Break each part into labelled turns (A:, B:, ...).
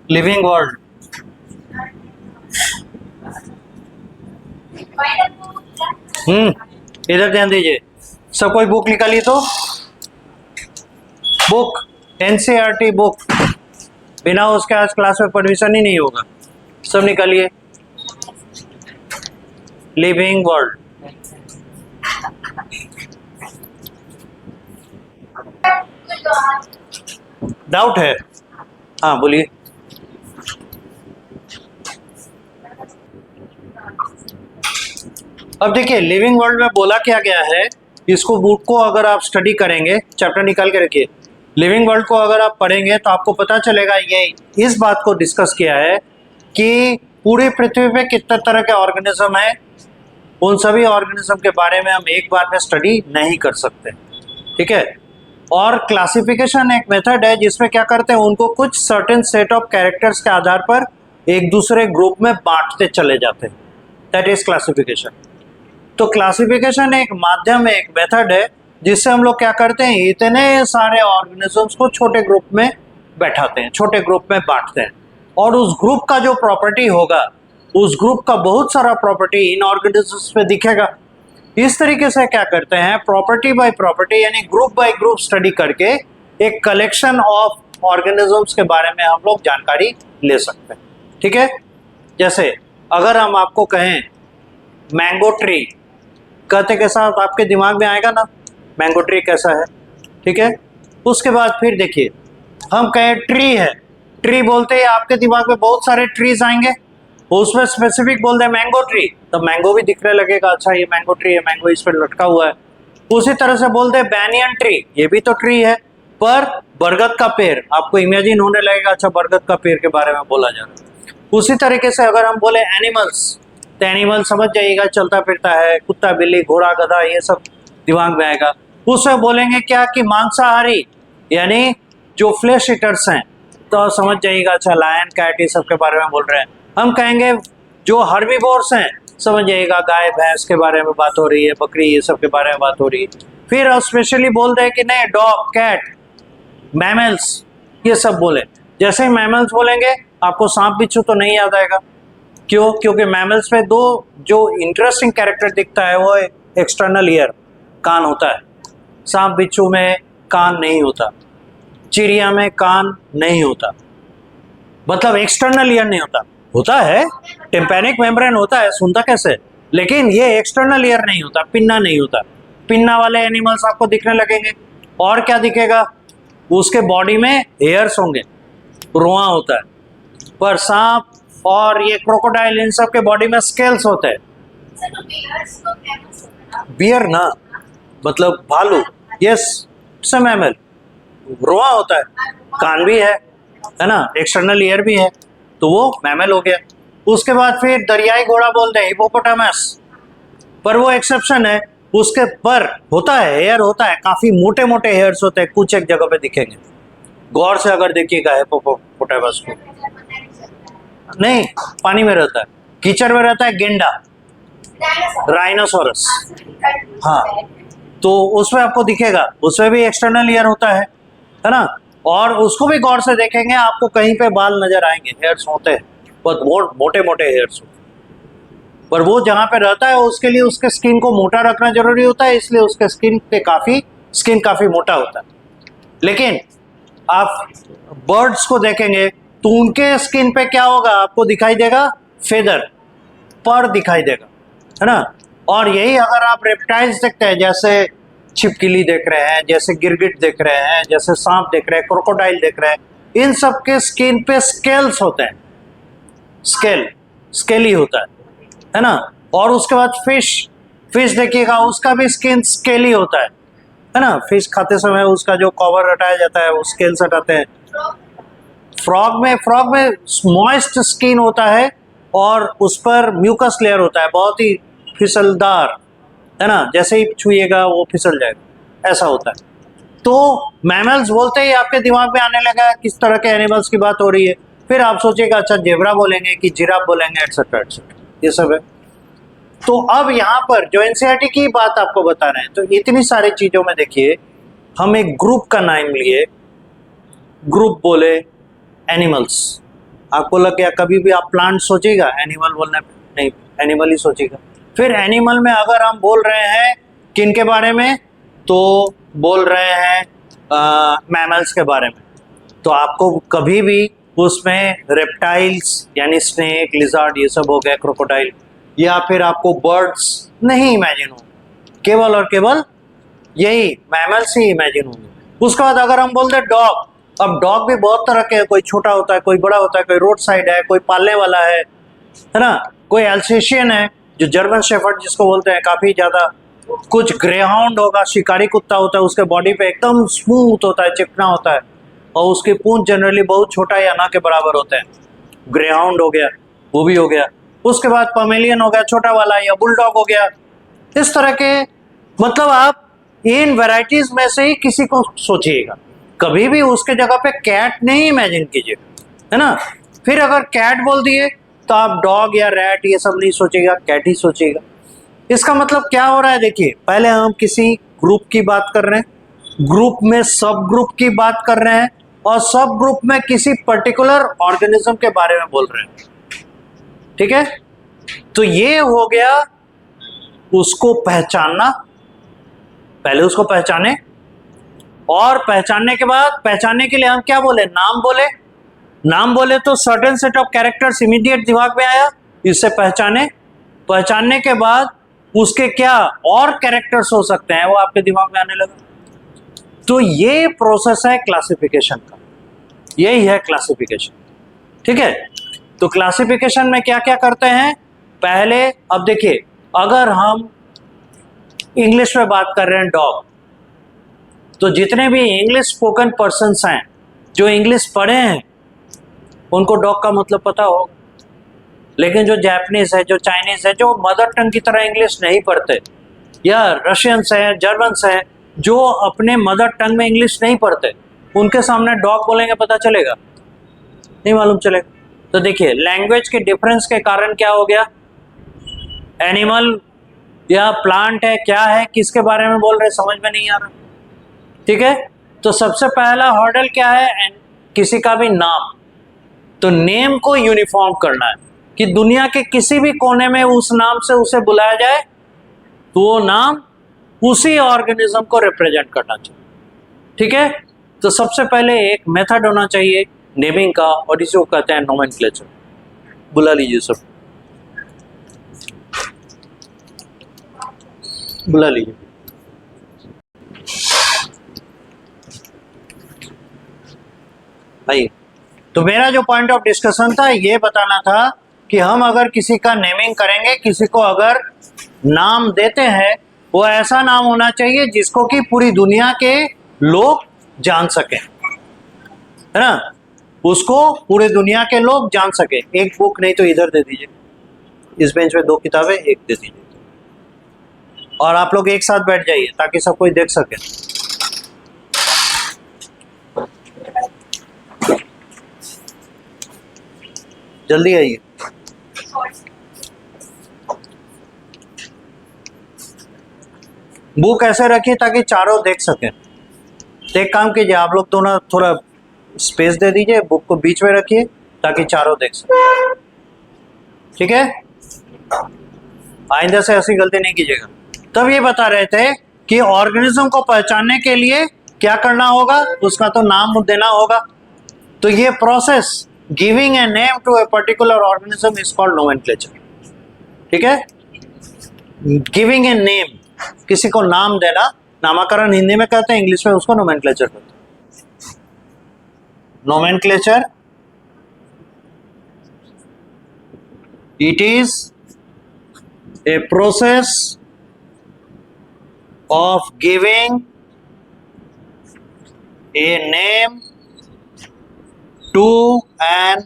A: Living world. इधर ध्यान दीजिए। सब कोई बुक निकालिए तो बुक, एनसीईआरटी बुक, बिना उसके आज क्लास में परमिशन ही नहीं होगा। सब निकालिए। Living world. डाउट है? हाँ बोलिए। अब देखिए लिविंग वर्ल्ड में बोला क्या गया है, इसको बुक को अगर आप स्टडी करेंगे, चैप्टर निकाल के रखिए, लिविंग वर्ल्ड को अगर आप पढ़ेंगे तो आपको पता चलेगा, ये इस बात को डिस्कस किया है कि पूरी पृथ्वी पे कितने तरह के ऑर्गेनिज्म है। उन सभी ऑर्गेनिज्म के बारे में हम एक बार में स्टडी नहीं कर सकते, ठीक है। और क्लासिफिकेशन एक मेथड है जिसमें क्या करते हैं, उनको कुछ सर्टेन सेट ऑफ कैरेक्टर्स के आधार पर एक दूसरे ग्रुप में बांटते चले जाते हैं, दैट इज क्लासिफिकेशन। तो क्लासिफिकेशन एक माध्यम है, एक मेथड है जिससे हम लोग क्या करते हैं, इतने सारे ऑर्गेनिजम्स को छोटे ग्रुप में बैठाते हैं, छोटे ग्रुप में बांटते हैं, और उस ग्रुप का जो प्रॉपर्टी होगा, उस ग्रुप का बहुत सारा प्रॉपर्टी इन ऑर्गेनिजम्स में दिखेगा। इस तरीके से क्या करते हैं, प्रॉपर्टी बाय प्रॉपर्टी यानी ग्रुप बाय ग्रुप स्टडी करके एक कलेक्शन ऑफ ऑर्गेनिजम्स के बारे में हम लोग जानकारी ले सकते हैं, ठीक है। जैसे अगर हम आपको कहें मैंगो ट्री, कहते के साथ आपके दिमाग में आएगा ना मैंगो ट्री कैसा है, ठीक है। उसके बाद फिर देखिए हम कहें ट्री है, ट्री बोलते ही आपके दिमाग में बहुत सारे ट्रीज आएंगे, उसमें स्पेसिफिक बोल दे मैंगो ट्री, तो मैंगो भी दिखने लगेगा, अच्छा ये मैंगो ट्री है, मैंगो इस पर लटका हुआ है। उसी तरह से बोल दे बैनियन ट्री, ये भी तो ट्री है, पर बरगद का पेड़, आपको इमेजिन होने लगेगा अच्छा बरगद का पेड़ के बारे में बोला जा रहा है। उसी तरीके से अगर हम बोले एनिमल्स, तो एनिमल समझ जाइएगा चलता फिरता है, कुत्ता बिल्ली घोड़ा गधा ये सब दिमाग में आएगा। उसमें बोलेंगे क्या कि मांसाहारी यानी जो फ्लैश ईटर्स हैं, तो समझ जाइएगा अच्छा लायन कैट ये सब के बारे में बोल रहे हैं। हम कहेंगे जो हर्बीवोर्स हैं, समझ जाइएगा गाय भैंस के बारे में बात हो रही है, बकरी ये सब के बारे में बात हो रही है। फिर स्पेशली बोल रहे हैं कि नहीं डॉग कैट मैमल्स ये सब बोले। जैसे ही मैमल्स बोलेंगे आपको सांप बिच्छू तो नहीं याद आएगा, क्यों? क्योंकि मैमल्स में दो जो इंटरेस्टिंग कैरेक्टर दिखता है वो एक्सटर्नल ईयर, कान होता है, सांप बिच्छू में कान नहीं होता, चिड़िया में कान नहीं होता, मतलब एक्सटर्नल ईयर नहीं होता, होता है टिम्पैनिक मेम्ब्रेन होता है, सुनता कैसे, लेकिन ये एक्सटर्नल ईयर नहीं होता, पिन्ना नहीं होता। पिन्ना वाले एनिमल्स आपको दिखने लगेंगे। और क्या दिखेगा, उसके बॉडी में हेयर्स होंगे, रोआ होता है, पर सांप और ये क्रोकोडाइल इन सब के बॉडी में स्केल्स होते हैं। बियर ना मतलब भालू, यस सम मैमल, रोआ होता है, कान भी है ना, एक्सटर्नल ईयर भी है, तो वो मैमल हो गया। उसके बाद फिर दरियाई घोड़ा बोलते हैं हिपोपोटामस, पर वो एक्सेप्शन है, उसके पर होता है हेयर होता है, काफी मोटे मोटे हेयर्स होते हैं, कुछ एक जगह पे दिखेंगे, गौर से अगर देखिएगा हिपोपोटामस को। नहीं पानी में रहता है, कीचड़ में रहता है गेंडा, राइनोसोरस, हाँ, तो उसमें आपको दिखेगा, उसमें भी एक्सटर्नल ईयर होता है ना, और उसको भी गौर से देखेंगे आपको कहीं पे बाल नजर आएंगे, हेयर्स होते हैं, बहुत मोटे मोटे हेयर्स होते हैं। पर वो जहाँ पे रहता है उसके लिए उसके स्किन को मोटा रखना जरूरी होता है, इसलिए उसके स्किन काफी मोटा होता है। लेकिन आप बर्ड्स को देखेंगे तो उनके स्किन पे क्या होगा, आपको दिखाई देगा फेदर, पर दिखाई देगा, है ना। और यही अगर आप रेप्टाइल्स देखते हैं, जैसे छिपकली देख रहे हैं, जैसे गिरगिट देख रहे हैं, जैसे सांप देख रहे हैं, क्रोकोडाइल देख रहे हैं, इन सब के स्किन पे स्केल्स होते हैं, स्केली होता है ना। और उसके बाद फिश देखिएगा, उसका भी स्किन स्केली होता है ना। फिश खाते समय उसका जो कवर हटाया जाता है वो स्केल्स हटाते हैं। फ्रॉग में मॉइस्ट स्किन होता है और उस पर म्यूकस लेयर होता है, बहुत ही फिसलदार, है ना, जैसे ही छुइएगा वो फिसल जाएगा, ऐसा होता है। तो मैमल्स बोलते ही आपके दिमाग में आने लगा किस तरह के एनिमल्स की बात हो रही है, फिर आप सोचिएगा अच्छा जेब्रा बोलेंगे कि जिराफ बोलेंगे, एटसेट्रा एटसेट्रा, ये सब है। तो अब यहाँ पर जो एनसीईआरटी की बात आपको बता रहे हैं, तो इतनी सारी चीजों में देखिए हम एक ग्रुप का नाम लिए, ग्रुप बोले एनिमल्स। आपको लग गया कभी भी आप प्लांट सोचिएगा एनिमल बोलने पे, नहीं, एनिमल ही सोचिएगा। फिर एनिमल में अगर हम बोल रहे हैं किन के बारे में, तो बोल रहे हैं मैमल्स के बारे में, तो आपको कभी भी उसमें रेप्टाइल्स यानी स्नेक, लिजर्ड, ये सब हो गया, क्रोकोडाइल, या फिर आपको बर्ड्स नहीं इमेजिन हो, केवल और केवल यही मैमल्स ही इमेजिन होंगे। उसके बाद अगर हम बोल दे डॉग, अब डॉग भी बहुत तरह के, कोई छोटा होता है, कोई बड़ा होता है, कोई रोड साइड है, कोई पालने वाला है ना, कोई एल्सेशियन है जो जर्मन शेफर्ड जिसको बोलते हैं, काफी ज्यादा, कुछ ग्रेहाउंड होगा, शिकारी कुत्ता होता है, उसके बॉडी पे एकदम स्मूथ होता है, चिकना होता है, और उसके पूंछ जनरली बहुत छोटा या ना के बराबर होते हैं, ग्रेहाउंड हो गया, वो भी हो गया। उसके बाद पमेलियन हो गया छोटा वाला, या बुलडॉग हो गया। इस तरह के, मतलब आप इन वैरायटीज में से ही किसी को सोचिएगा, कभी भी उसके जगह पे कैट नहीं इमेजिन कीजिएगा, है ना। फिर अगर कैट बोल दिए तो आप डॉग या रैट ये सब नहीं सोचिएगा, कैट ही सोचिएगा। इसका मतलब क्या हो रहा है, देखिए, पहले हम किसी ग्रुप की बात कर रहे हैं, ग्रुप में सब ग्रुप की बात कर रहे हैं, और सब ग्रुप में किसी पर्टिकुलर ऑर्गेनिज्म के बारे में बोल रहे हैं, ठीक है। तो ये हो गया उसको पहचानना, पहले उसको पहचाने, और पहचानने के बाद, पहचानने के लिए हम क्या बोले, नाम बोले। नाम बोले तो certain set of characters immediate दिमाग में आया, इससे पहचाने। पहचानने के बाद उसके क्या और कैरेक्टर्स हो सकते हैं वो आपके दिमाग में आने लगा। तो ये प्रोसेस है क्लासिफिकेशन का, यही है क्लासिफिकेशन, ठीक है। तो क्लासिफिकेशन में क्या क्या करते हैं, पहले, अब देखिए, अगर हम इंग्लिश में बात कर रहे हैं डॉग, तो जितने भी इंग्लिश स्पोकन पर्सन्स हैं, जो इंग्लिश पढ़े हैं, उनको डॉग का मतलब पता होगा। लेकिन जो जापानीज है, जो चाइनीज है, जो मदर टंग की तरह इंग्लिश नहीं पढ़ते, या रशियंस हैं, जर्मन्स हैं, जो अपने मदर टंग में इंग्लिश नहीं पढ़ते, उनके सामने डॉग बोलेंगे, पता चलेगा? नहीं मालूम चलेगा। तो देखिए, लैंग्वेज के डिफरेंस के कारण क्या हो गया, एनिमल या प्लांट है, क्या है, किसके बारे में बोल रहे, समझ में नहीं आ रहा, ठीक है। तो सबसे पहला हर्डल क्या है, किसी का भी नाम, तो नेम को यूनिफॉर्म करना है कि दुनिया के किसी भी कोने में उस नाम से उसे बुलाया जाए तो वो नाम उसी ऑर्गेनिज्म को रिप्रेजेंट करना चाहिए, ठीक है। तो सबसे पहले एक मेथड होना चाहिए नेमिंग का, और इसे कहते हैं नोमेनक्लेचर। बुला लीजिए सब, बुला लीजिए। भाई, तो मेरा जो पॉइंट ऑफ डिस्कशन था ये बताना था कि हम अगर किसी का नेमिंग करेंगे, किसी को अगर नाम देते हैं, वो ऐसा नाम होना चाहिए जिसको कि पूरी दुनिया के लोग जान सकें, है ना, उसको पूरे दुनिया के लोग जान सके। एक बुक नहीं तो इधर दे दीजिए, इस बेंच पे 2 किताबें, एक दे दीजिए, और आप लोग एक साथ बैठ जाइए ताकि सब कोई देख सके। जल्दी आइए। बुक ऐसे रखिए ताकि चारों देख सकें। तो एक काम कीजिए, आप लोग दोनों थोड़ा स्पेस दे दीजिए, बुक को बीच में रखिए ताकि चारों देख सकें, ठीक है। आइंदा से ऐसी गलती नहीं कीजिएगा। तब ये बता रहे थे कि ऑर्गेनिज्म को पहचानने के लिए क्या करना होगा, उसका तो नाम देना होगा। तो ये process, giving a name to a particular organism, is called nomenclature, ठीक है। गिविंग ए नेम, किसी को नाम देना, नामकरण हिंदी में कहते हैं, इंग्लिश में उसको नोमेनक्लेचर कहते हैं। Nomenclature, it is a process of giving a name to an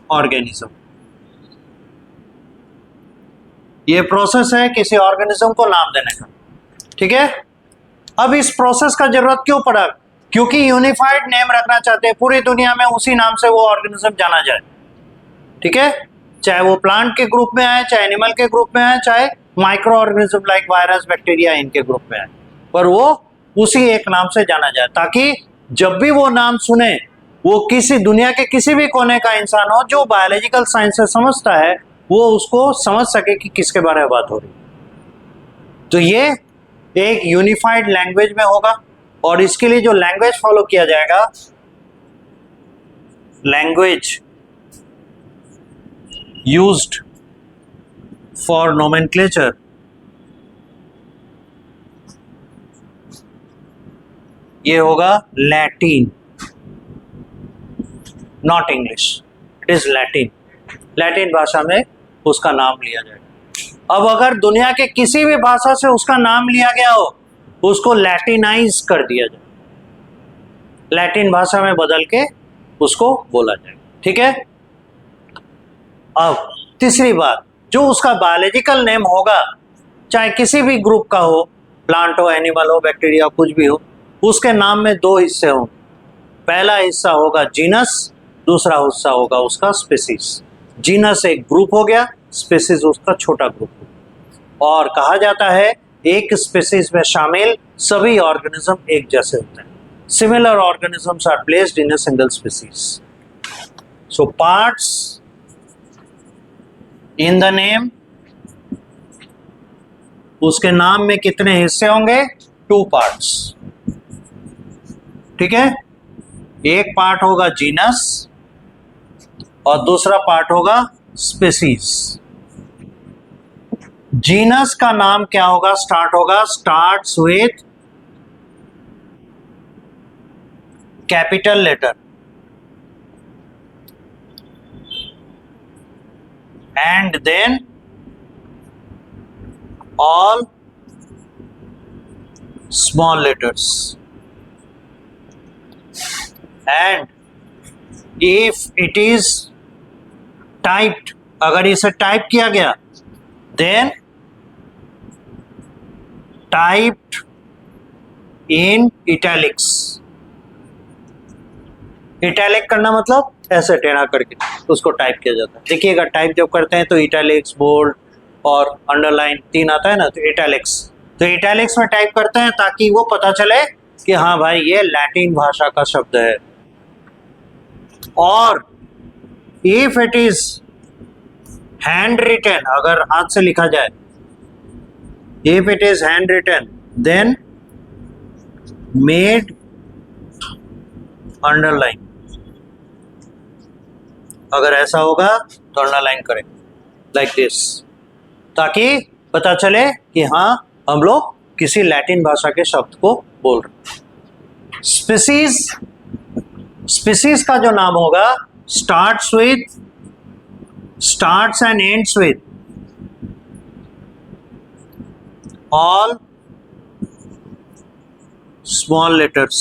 A: organism। ये प्रोसेस है किसी ऑर्गेनिज्म को नाम देने का, ठीक है। अब इस प्रोसेस का जरूरत क्यों पड़ा, क्योंकि यूनिफाइड नेम रखना चाहते हैं, पूरी दुनिया में उसी नाम से वो ऑर्गेनिज्म जाना जाए, ठीक है। चाहे वो प्लांट के ग्रुप में आए, चाहे एनिमल के ग्रुप में आए, चाहे micro organism like virus bacteria इनके ग्रुप में है, पर वो उसी एक नाम से जाना जाए, ताकि जब भी वो नाम सुने, वो किसी दुनिया के किसी भी कोने का इंसान हो जो बायोलॉजिकल साइंस से समझता है, वो उसको समझ सके कि किसके बारे में बात हो रही है। तो ये एक यूनिफाइड लैंग्वेज में होगा, और इसके लिए जो लैंग्वेज फॉलो किया जाएगा, लैंग्वेज यूज्ड फॉर नोमेनक्लेचर, ये होगा Latin, not English, it is Latin. Latin भाषा में उसका नाम लिया जाएगा। अब अगर दुनिया के किसी भी भाषा से उसका नाम लिया गया हो, उसको लैटिनाइज कर दिया जाए, लैटिन भाषा में बदल के उसको बोला जाए। ठीक है। अब तीसरी बात, जो उसका बायोलॉजिकल नेम होगा, चाहे किसी भी ग्रुप का हो, प्लांट हो, एनिमल हो, बैक्टीरिया, कुछ भी हो, उसके नाम में दो हिस्से होंगे। पहला हिस्सा होगा जीनस, दूसरा हिस्सा होगा उसका स्पीसीज। जीनस एक ग्रुप हो गया, स्पीसीज उसका छोटा ग्रुप हो गया। और कहा जाता है एक स्पीसीज में शामिल सभी ऑर्गेनिज्म एक जैसे होते हैं। Similar organisms are placed in a single species. So parts in the name, उसके नाम में कितने हिस्से होंगे? 2 पार्ट्स। ठीक है। एक पार्ट होगा जीनस और दूसरा पार्ट होगा स्पीसीज। जीनस का नाम क्या होगा? Starts with capital letter and then all small letters, and if it is typed, अगर इसे टाइप किया गया, then typed in italics। Italic करना मतलब ऐसे टेढ़ा करके उसको टाइप किया जाता है। देखिएगा, टाइप जब करते हैं तो इटैलिक्स, बोल्ड और अंडरलाइन 3 आता है ना, तो इटैलिक्स। तो इटैलिक्स में टाइप करते हैं ताकि वो पता चले कि हाँ भाई ये लैटिन भाषा का शब्द है। और if it is hand written, अगर हाथ से लिखा जाए, if it is hand written then made underline. अगर ऐसा होगा तो अंडरलाइन करें लाइक दिस, ताकि पता चले कि हाँ हम लोग किसी लैटिन भाषा के शब्द को बोल रहे। स्पीसीज का जो नाम होगा starts and ends with all small letters.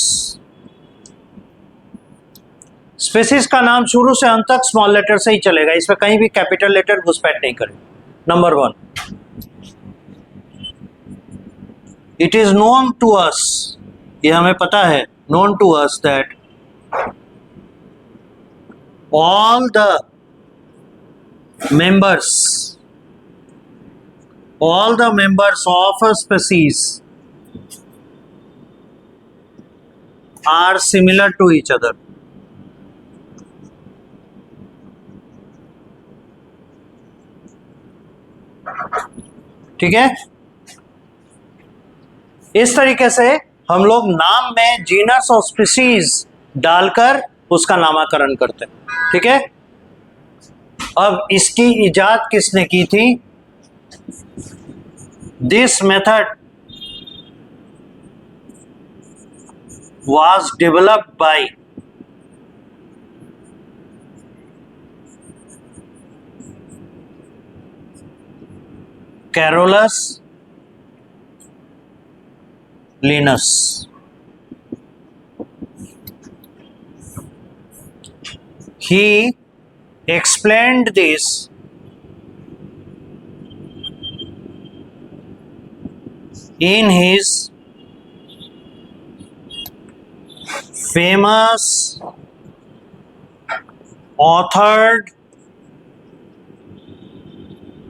A: Species का नाम शुरू से अंत तक स्मॉल लेटर से ही चलेगा, इसमें कहीं भी कैपिटल लेटर घुसपैठ नहीं करेगा। Number 1, it is known to us, ये हमें पता है, known to us that all the members of a species are similar to each other। ठीक है। इस तरीके से हम लोग नाम में जीनस और स्पीसीज डालकर उसका नामकरण करते हैं। ठीक है। अब इसकी इजाद किसने की थी? This method was developed by Carolus Linnaeus। He explained this in his famous authored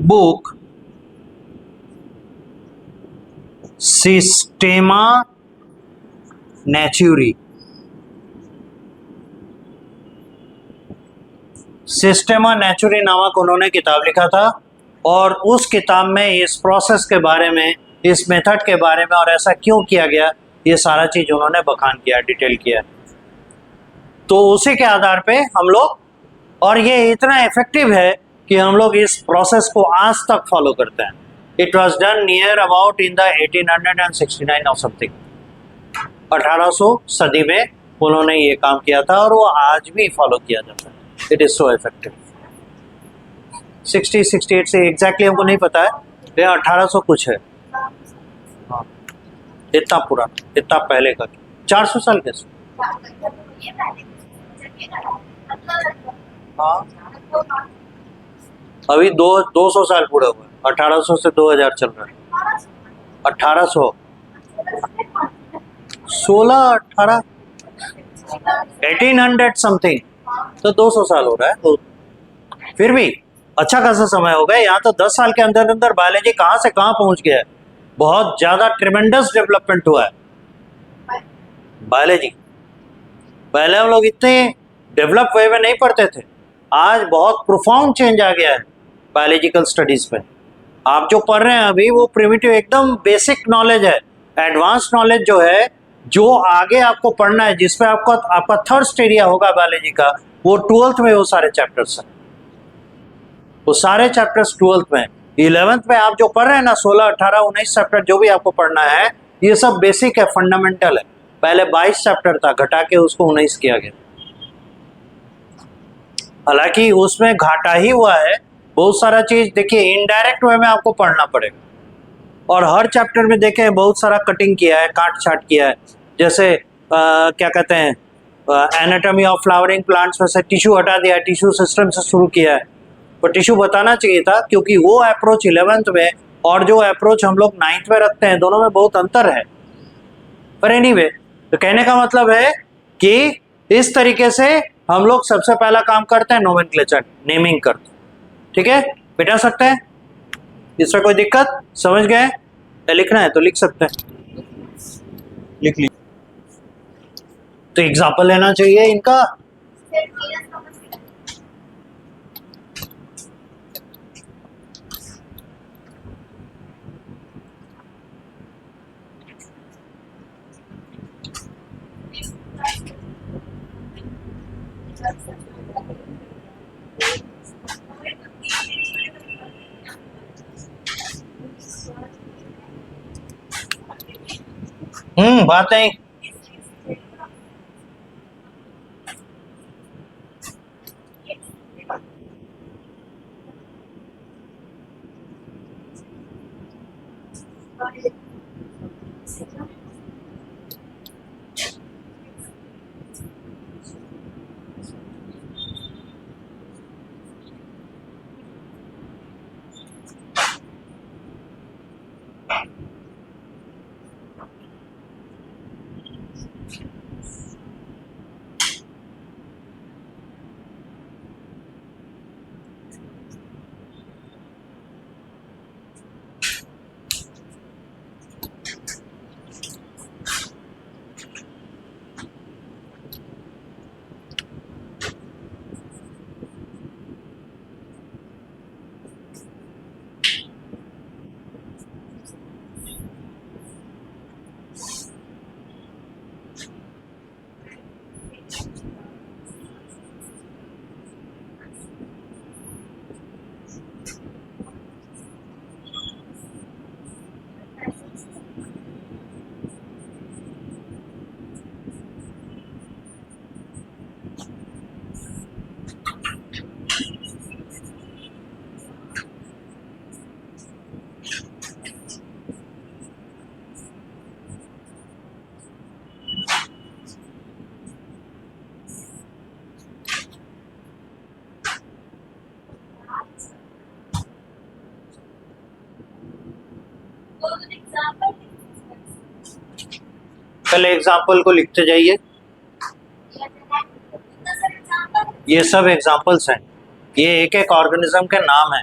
A: book सिस्टेमा नेचुरी। सिस्टेमा नेचुरी नामक उन्होंने किताब लिखा था और उस किताब में इस प्रोसेस के बारे में, इस मेथड के बारे में और ऐसा क्यों किया गया, ये सारा चीज उन्होंने बखान किया, डिटेल किया। तो उसी के आधार पे हम लोग, और ये इतना इफेक्टिव है कि हम लोग इस प्रोसेस को आज तक फॉलो करते हैं। It was done near about in the 1869 और समथिंग, 1800 सदी में उन्होंने ये काम किया था और वो आज भी फॉलो किया जाता है। It is so effective. 68 से एग्जैक्टली हमको नहीं पता है, ये 1800 कुछ है। हाँ, इतना पुराना, इतना पहले का, 400 साल कैसे? हाँ, अभी 200 साल पूरा हुआ है। 1800 से 2000 चल रहा है। 1800, 16, 18, 1800 समथिंग, तो 200 साल हो रहा है। तो फिर भी अच्छा खासा समय हो गया। यहाँ तो 10 साल के अंदर अंदर बायोलॉजी कहाँ से कहाँ पहुंच गया है। बहुत ज्यादा ट्रिमेंडस डेवलपमेंट हुआ है बायोलॉजी। पहले हम लोग इतने डेवलप वे में नहीं पढ़ते थे, आज बहुत प्रोफाउंड चेंज आ गया है बायोलॉजिकल स्टडीज में। आप जो पढ़ रहे हैं अभी वो प्रिमिटिव एकदम बेसिक नॉलेज है। एडवांस नॉलेज जो है, जो आगे आपको पढ़ना है, जिसपे आपका थर्स्ट एरिया होगा बायोलॉजी का, वो 12th में वो सारे चैप्टर्स हैं। वो सारे चैप्टर्स 12th में। 11th में आप जो पढ़ रहे हैं ना, 16, 18, 19 चैप्टर जो भी आपको पढ़ना है, ये सब बेसिक है, फंडामेंटल है। पहले 22 चैप्टर था, घटा के उसको 19 किया गया। हालांकि उसमें घाटा ही हुआ है, बहुत सारा चीज देखिए इनडायरेक्ट वे में आपको पढ़ना पड़ेगा। और हर चैप्टर में देखें बहुत सारा कटिंग किया है, काट छाट किया है। जैसे क्या कहते हैं, एनाटॉमी ऑफ फ्लावरिंग प्लांट्स में से टिश्यू हटा दिया, टिश्यू सिस्टम से शुरू किया है। पर टिश्यू बताना चाहिए था, क्योंकि वो अप्रोच 11th में और जो अप्रोच हम लोग 9th में रखते हैं, दोनों में बहुत अंतर है। पर एनीवे, तो कहने का मतलब है कि इस तरीके से हम लोग सबसे पहला काम करते हैं, नोमेनक्लेचर, नेमिंग करते हैं। ठीक है, बिठा सकते हैं, इसमें कोई दिक्कत? समझ गए? लिखना है तो लिख सकते हैं, लिख लीजिए। तो एग्जाम्पल लेना चाहिए इनका। बात नहीं। पहले एग्जाम्पल को लिखते जाइए। ये सब एग्जाम्पल्स हैं, ये एक एक ऑर्गेनिज्म के नाम हैं।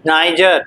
A: नाइजर,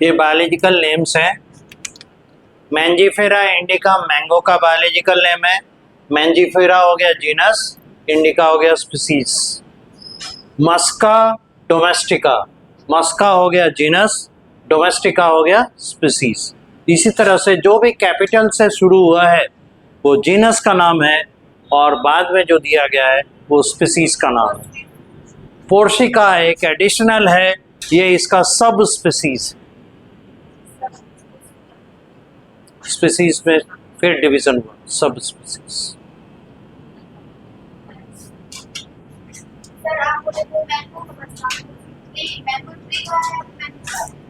A: ये बायोलॉजिकल नेम्स हैं। मैंजीफेरा इंडिका मैंगो का बायोलॉजिकल नेम है। मैंजीफेरा हो गया जीनस, इंडिका हो गया स्पीसीज। मस्का डोमेस्टिका, मस्का हो गया जीनस, डोमेस्टिका हो गया स्पीसीज। इसी तरह से जो भी कैपिटल से शुरू हुआ है वो जीनस का नाम है और बाद में जो दिया गया है वो स्पीसीज का नाम है। पोर्शिका एक एडिशनल है, ये इसका सब स्पीसीज। स्पीसीज में फिर डिवीजन हुआ, सब स्पीसीज।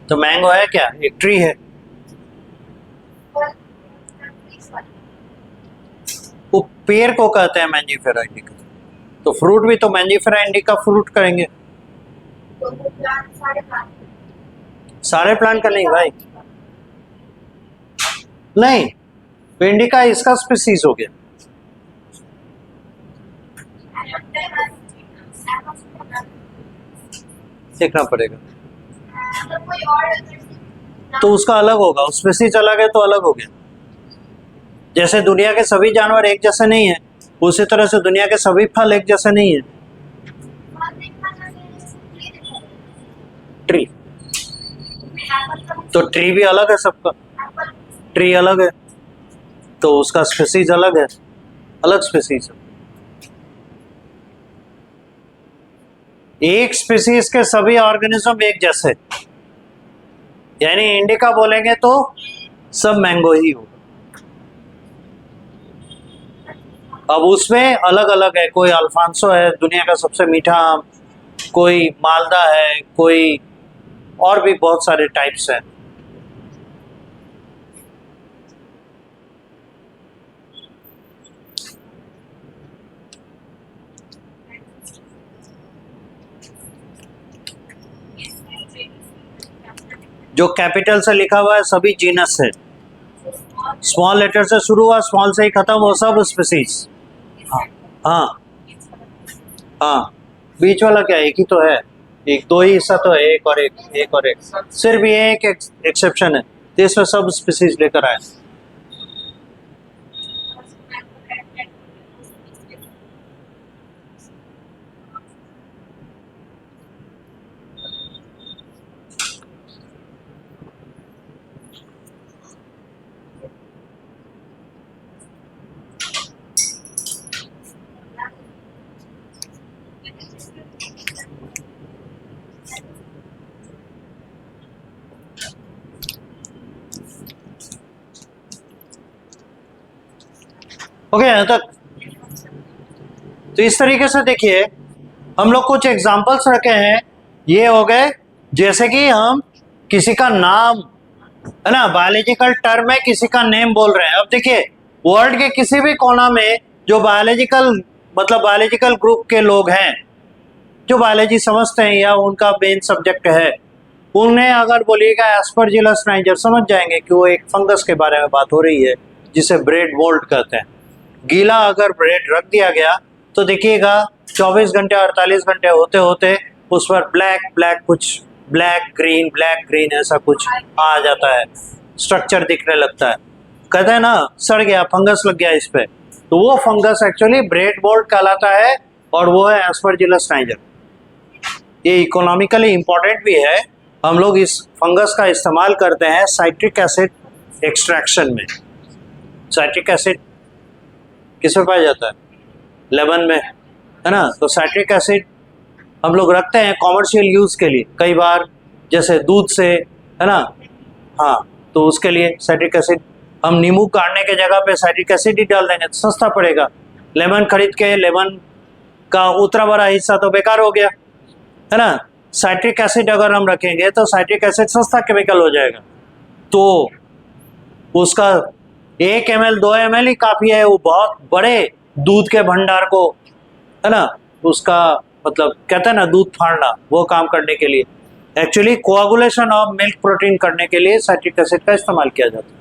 A: तो मैंगो है क्या? एक ट्री है। वो पेड़ को कहते हैं मैंजीफेरा इंडिका। तो फ्रूट भी तो मैंजीफेरा इंडिका फ्रूट करेंगे। सारे प्लांट का नहीं भाई, नहीं, तो इंडिका इसका स्पीसीज हो गया। देखना पड़ेगा, तो उसका अलग होगा, स्पीसीज अलग है तो अलग हो गया। जैसे दुनिया के सभी जानवर एक जैसे नहीं है, उसी तरह से दुनिया के सभी फल एक जैसे नहीं है। ट्री, तो ट्री भी अलग है सबका, ट्री अलग है तो उसका स्पीसीज अलग है, अलग स्पीसीज है। एक स्पीसीज के सभी ऑर्गेनिज्म एक जैसे, यानी इंडिका बोलेंगे तो सब मैंगो ही होगा। अब उसमें अलग अलग है, कोई अल्फांसो है दुनिया का सबसे मीठा आम, कोई मालदा है, कोई और भी बहुत सारे टाइप्स हैं। जो कैपिटल से लिखा हुआ है सभी जीनस है, स्मॉल लेटर से शुरू हुआ स्मॉल से ही खत्म हो, सब स्पीसीज। हाँ हाँ, बीच वाला क्या एक ही तो है, एक दो ही हिस्सा तो है, एक और एक, एक और एक, सिर्फ ये एक एक्सेप्शन है, तो इसमें सब स्पीसीज लेकर आए। ओके यहाँ तक। तो इस तरीके से देखिए हम लोग कुछ एग्जांपल्स रखे हैं, ये हो गए जैसे कि हम किसी का नाम है ना, बायोलॉजिकल टर्म में किसी का नेम बोल रहे हैं। अब देखिए वर्ल्ड के किसी भी कोना में जो बायोलॉजिकल मतलब बायोलॉजिकल ग्रुप के लोग हैं, जो बायोलॉजी समझते हैं या उनका मेन सब्जेक्ट है, उन्हें अगर बोलिएगा एस्परजिलस नाइजर, समझ जाएंगे कि वो एक फंगस के बारे में बात हो रही है जिसे ब्रेड मोल्ड कहते हैं। गीला अगर ब्रेड रख दिया गया तो देखिएगा 24 घंटे 48 घंटे होते होते उस पर कुछ ब्लैक ग्रीन ऐसा कुछ आ जाता है, स्ट्रक्चर दिखने लगता है, कहते हैं ना सड़ गया, फंगस लग गया इस पे, तो वो फंगस एक्चुअली ब्रेड मोल्ड कहलाता है और वो है एस्परजिलस नाइजर। ये इकोनॉमिकली इंपॉर्टेंट भी है, हम लोग इस फंगस का इस्तेमाल करते हैं साइट्रिक एसिड एक्सट्रैक्शन में। साइट्रिक एसिड किस में पाया जाता है? लेमन में, है ना। तो साइट्रिक एसिड हम लोग रखते हैं कॉमर्शियल यूज के लिए, कई बार जैसे दूध से, है ना, हाँ, तो उसके लिए साइट्रिक एसिड हम नींबू काटने के जगह पे साइट्रिक एसिड ही डाल देंगे तो सस्ता पड़ेगा। लेमन खरीद के लेमन का उतरा बड़ा हिस्सा तो बेकार हो गया, है ना। साइट्रिक एसिड अगर हम रखेंगे तो साइट्रिक एसिड सस्ता केमिकल हो जाएगा, तो उसका 1 ml 2 ml ही काफ़ी है, वो बहुत बड़े दूध के भंडार को, है ना, उसका मतलब कहते हैं ना दूध फाड़ना, वो काम करने के लिए actually coagulation of milk protein करने के लिए साइट्रिक एसिड का इस्तेमाल किया जाता है,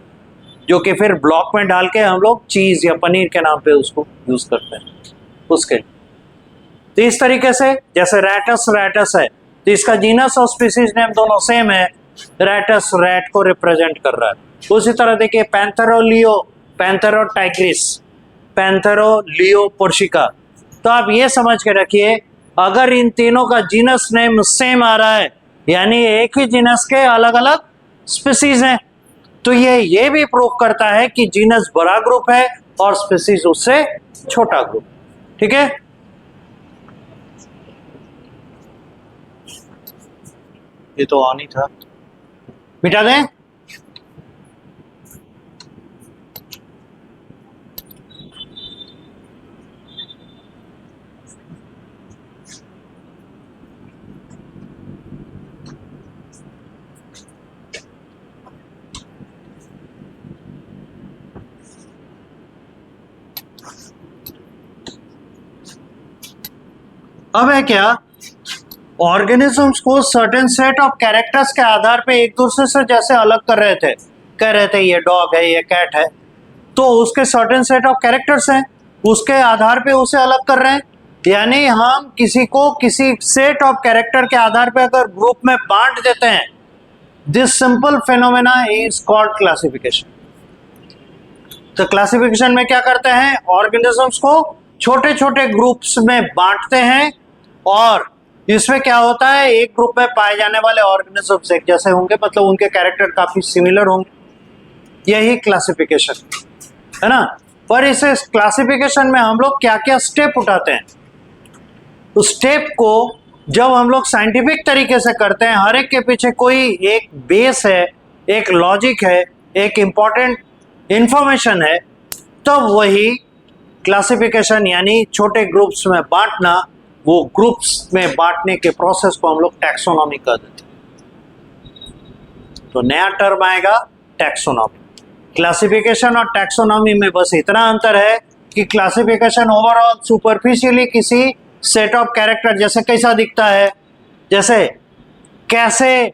A: जो कि फिर ब्लॉक में डाल के हम लोग चीज़ या पनीर के नाम पे उसको यूज़ करते हैं उसके। तो इस तरीके से जैसे रैटस है तो इसका जीनस और स्पीसीज नेम दोनों सेम है, रैटस रैट को रिप्रेजेंट कर रहा है। उसी तरह देखिए पैंथेरो टाइग्रिस, पैंथेरो लियो पोर्शिका, तो आप ये समझ के रखिए अगर इन तीनों का जीनस नेम सेम आ रहा है यानी एक ही जीनस के अलग अलग स्पीसीज हैं, तो ये भी प्रूव करता है कि जीनस बड़ा ग्रुप है और स्पीसीज उससे छोटा ग्रुप। ठीक है, ये तो ऑन ही था, मिटा दें। अब है क्या, ऑर्गेनिजम्स को सर्टेन सेट ऑफ कैरेक्टर्स के आधार पे एक दूसरे से जैसे अलग कर रहे थे, कह रहे थे ये डॉग है ये कैट है, तो उसके सर्टेन सेट ऑफ कैरेक्टर्स हैं, उसके आधार पे उसे अलग कर रहे हैं। यानी हम किसी को किसी सेट ऑफ कैरेक्टर के आधार पे अगर ग्रुप में बांट देते हैं, this simple phenomena is called classification. तो क्लासिफिकेशन में क्या करते हैं, ऑर्गेनिजम्स को छोटे छोटे ग्रुप्स में बांटते हैं और इसमें क्या होता है, एक ग्रुप में पाए जाने वाले ऑर्गेनिजम्स एक जैसे होंगे, मतलब उनके कैरेक्टर काफी सिमिलर होंगे, यही क्लासिफिकेशन है ना। पर इस क्लासिफिकेशन में हम लोग क्या क्या स्टेप उठाते हैं, उस स्टेप को जब हम लोग साइंटिफिक तरीके से करते हैं, हर एक के पीछे कोई एक बेस है, एक लॉजिक है, एक इंपॉर्टेंट इंफॉर्मेशन है, तब वही क्लासिफिकेशन यानी छोटे ग्रुप्स में बांटना, वो ग्रुप्स में बांटने के प्रोसेस को हम लोग टैक्सोनॉमी कर देते हैं। तो नया टर्म आएगा टैक्सोनॉमी। क्लासिफिकेशन और टैक्सोनॉमी में बस इतना अंतर है कि क्लासिफिकेशन ओवरऑल सुपरफिशियली किसी सेट ऑफ कैरेक्टर जैसे कैसा दिखता है, जैसे कैसे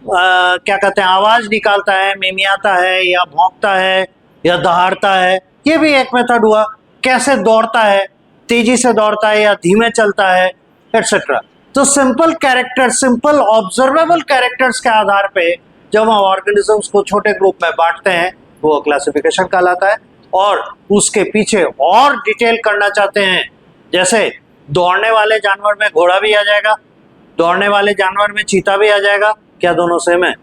A: क्या कहते हैं आवाज निकालता है, मिमियाता है या भौंकता है या दहाड़ता है, ये भी एक मेथड हुआ। कैसे दौड़ता है, तेजी से दौड़ता है या धीमे चलता है, एटसेट्रा। तो simple character, simple observable characters के आधार पे जब हम ऑर्गेनिजम्स को छोटे ग्रुप में बांटते हैं वो क्लासिफिकेशन कहलाता है। और उसके पीछे और डिटेल करना चाहते हैं, जैसे दौड़ने वाले जानवर में घोड़ा भी आ जाएगा, दौड़ने वाले जानवर में चीता भी आ जाएगा, क्या दोनों सेम है?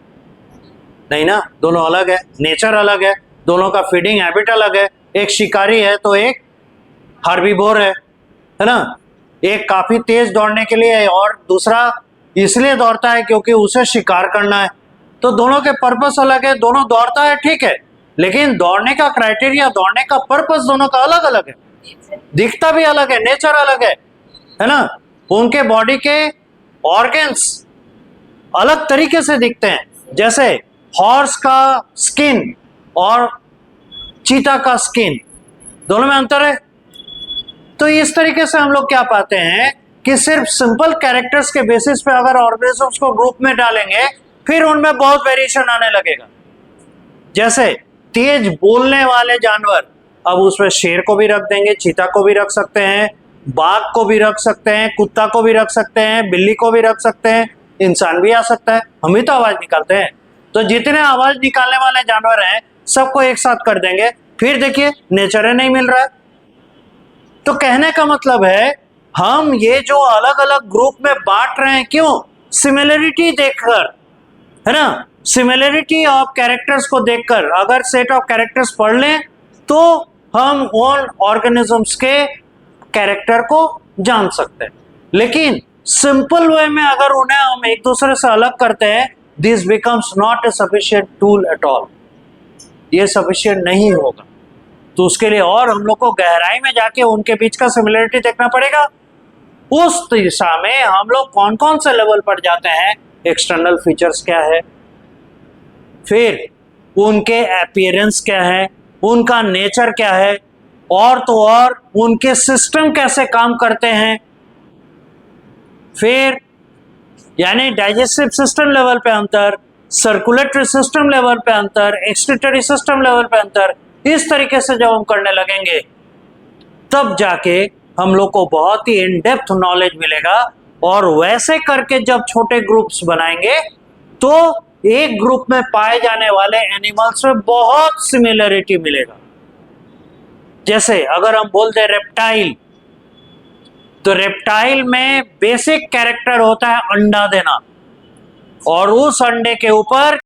A: नहीं ना, दोनों अलग है, नेचर अलग है, दोनों का फीडिंग हैबिट अलग है। एक शिकारी है तो एक हार्बिवोर है ना। एक काफी तेज दौड़ने के लिए और दूसरा इसलिए दौड़ता है क्योंकि उसे शिकार करना है, तो दोनों के पर्पस अलग है, दोनों दौड़ता है ठीक है, लेकिन दौड़ने का क्राइटेरिया, दौड़ने का पर्पस दोनों का अलग अलग है, दिखता भी अलग है, नेचर अलग है ना। उनके बॉडी के ऑर्गन्स अलग तरीके से दिखते हैं, जैसे हॉर्स का स्किन और चीता का स्किन, दोनों में अंतर है। तो इस तरीके से हम लोग क्या पाते हैं कि सिर्फ सिंपल कैरेक्टर्स के बेसिस पे अगर ऑर्गेनिजम्स को ग्रुप में डालेंगे फिर उनमें बहुत वेरिएशन आने लगेगा। जैसे तेज बोलने वाले जानवर, अब उसमें शेर को भी रख देंगे, चीता को भी रख सकते हैं, बाघ को भी रख सकते हैं, कुत्ता को भी रख सकते हैं, बिल्ली को भी रख सकते हैं, इंसान भी आ सकता है, हम भी तो आवाज निकालते हैं। तो जितने आवाज निकालने वाले जानवर हैं सबको एक साथ कर देंगे, फिर देखिए नेचर ही नहीं मिल रहा है। तो कहने का मतलब है हम ये जो अलग अलग ग्रुप में बांट रहे हैं, क्यों? सिमिलरिटी देखकर, है ना। सिमिलरिटी ऑफ कैरेक्टर्स को देखकर अगर सेट ऑफ कैरेक्टर्स पढ़ लें तो हम उन ऑर्गेनिजम्स के कैरेक्टर को जान सकते हैं। लेकिन सिंपल वे में अगर उन्हें हम एक दूसरे से अलग करते हैं, this becomes not a sufficient tool at all, ये सफिशिएंट नहीं होगा। तो उसके लिए और हम लोग को गहराई में जाके उनके बीच का सिमिलरिटी देखना पड़ेगा। उस दिशा में हम लोग कौन कौन से लेवल पर जाते हैं, एक्सटर्नल फीचर्स क्या है, फिर उनके अपीयरेंस क्या है, उनका नेचर क्या है, और तो और उनके सिस्टम कैसे काम करते हैं, फिर यानी डाइजेस्टिव सिस्टम लेवल पे अंतर, सर्कुलेटरी सिस्टम लेवल पे अंतर, एक्सक्रीटरी सिस्टम लेवल पे अंतर, इस तरीके से जब हम करने लगेंगे तब जाके हम लोग को बहुत ही इन डेप्थ नॉलेज मिलेगा। और वैसे करके जब छोटे ग्रुप्स बनाएंगे तो एक ग्रुप में पाए जाने वाले एनिमल्स में बहुत सिमिलरिटी मिलेगा। जैसे अगर हम बोलते हैं रेप्टाइल, तो रेप्टाइल में बेसिक कैरेक्टर होता है अंडा देना, और उस अंडे के ऊपर